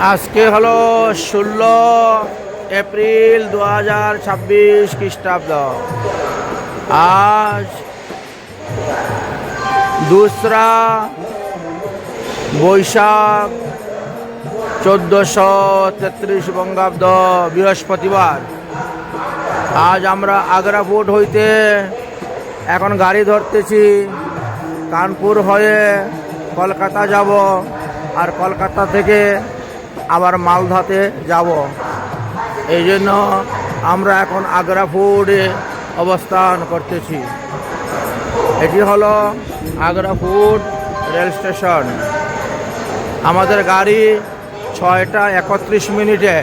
আজকে হলো 16 এপ্রিল 2026 খ্রিস্টাব্দ। আজ 2রা বৈশাখ 1433 বঙ্গাব্দ, বৃহস্পতিবার। আজ আমরা আগ্রা ফোর্ট হইতে এখন গাড়ি ধরতেছি, কানপুর হয়ে কলকাতা যাব, আর কলকাতা থেকে আবার মালদাতে যাব। এই জন্য আমরা এখন আগ্রা ফোর্টে অবস্থান করতেছি। এটি হলো আগ্রা ফোর্ট রেল স্টেশন। আমাদের গাড়ি 6টা 31 মিনিটে,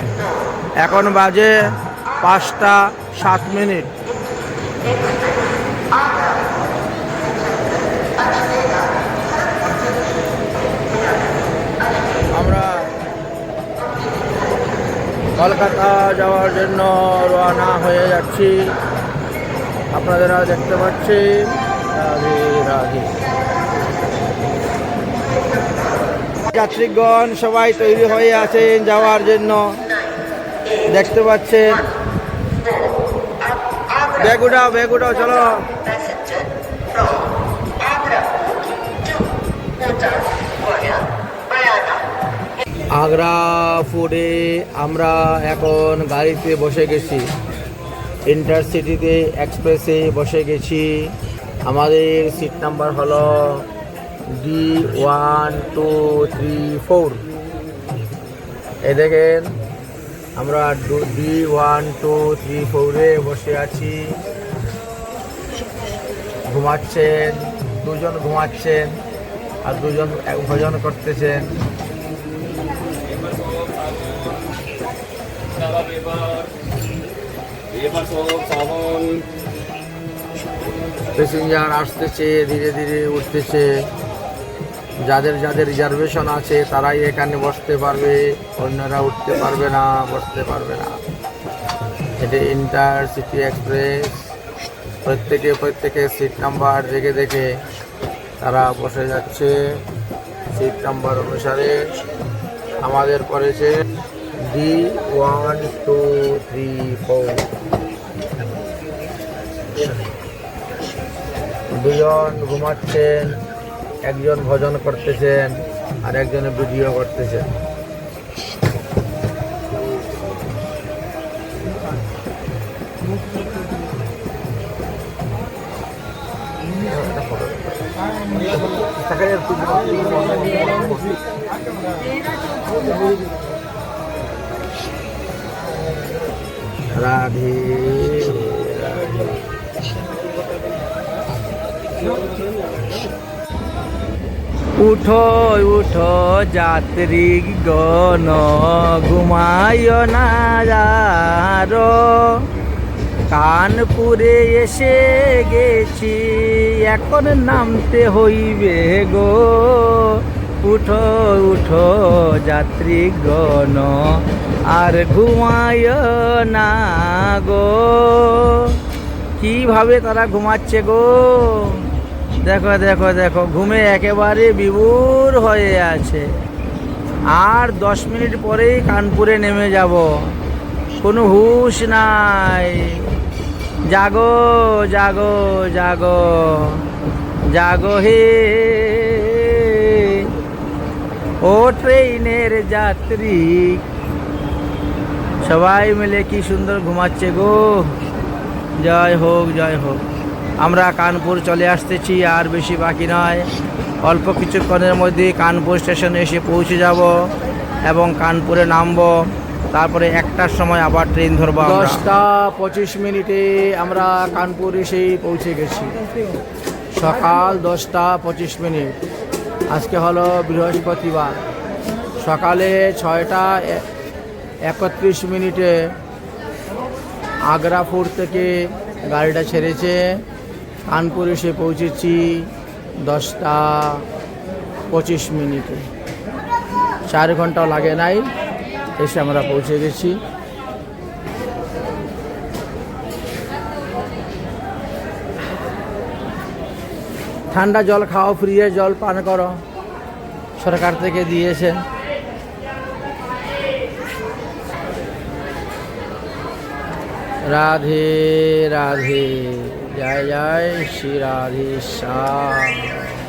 এখন বাজে 5টা 7 মিনিট। আমরা কলকাতা যাওয়ার জন্য রওনা হয়ে যাচ্ছি। আপনারা দেখতে পাচ্ছেন। রাধে রাধে। যাত্রীগণ সবাই তৈরি হয়ে আছেন যাওয়ার জন্য, দেখতে পাচ্ছেন। ব্যাগ উঠাও, চলো। আগ্রা ফোর্টে আমরা এখন গাড়িতে বসে গেছি, ইন্টারসিটিতে এক্সপ্রেসে বসে গেছি। আমাদের সিট নাম্বার হলো D1234। এই দেখেন আমরা D1234-এ বসে আছি। ঘুমাচ্ছেন, দুজন ঘুমাচ্ছেন আর দুজন ভোজন করতেছেন। প্যাসেঞ্জার আসতেছে, ধীরে ধীরে উঠতেছে। যাদের যাদের রিজার্ভেশন আছে তারাই এখানে বসতে পারবে, অন্যরা উঠতে পারবে না, বসতে পারবে না। এটা ইন্টারসিটি এক্সপ্রেস। প্রত্যেকে সিট নাম্বার দেখে দেখে তারা বসে যাচ্ছে সিট নাম্বার অনুসারে। আমাদের পড়েছে D1234। দুজন ঘুমাচ্ছেন, একজন ভোজন করতেছেন আর একজনে ভিডিও করতেছেন। রাধে রাধে। উঠো উঠো যাত্রীগণ, ঘুমায় না যারো। কানপুরে এসে গেছি, এখন নামতে হইবে গো। উঠো উঠো যাত্রীগণ, আর ঘুমায় না গো। কিভাবে তারা ঘুমাচ্ছে গো, দেখো দেখো দেখো, ঘুমে একেবারে বিভোর হয়ে আছে। আর 10 মিনিট পরেই কানপুরে নেমে যাব, কোনো হুঁশ নাই। জাগো জাগো জাগো জাগো হে, ও ট্রেনের যাত্রী। সবাই মিলে কি সুন্দর ঘুমাচ্ছে গো। জয় হোক, জয় হোক। আমরা কানপুর চলে আসতেছি, আর বেশি বাকি নয়। অল্প কিছুক্ষণের মধ্যে কানপুর স্টেশনে এসে পৌঁছে যাব এবং কানপুরে নামবো। তারপরে 1টার সময় আবার ট্রেন ধরবো। 10টা 25 মিনিটে আমরা কানপুর এসেই পৌঁছে গেছি। সকাল 10টা 25 মিনিট। আজকে হলো বৃহস্পতিবার। সকালে 6টা 31 মিনিটে আগ্রা ফোর্ট থেকে গাড়িটা ছেড়েছে। কানপুর এসে পৌঁছেছি 10টা 25 মিনিটে। 4 ঘন্টাও লাগে নাই, এসে আমরা পৌঁছে গেছি। ঠান্ডা জল খাও, ফ্রিজের জল পান করো, সরকার থেকে দিয়েছে। রাধে রাধে, জয় জয় শ্রী রাধে শ্যাম।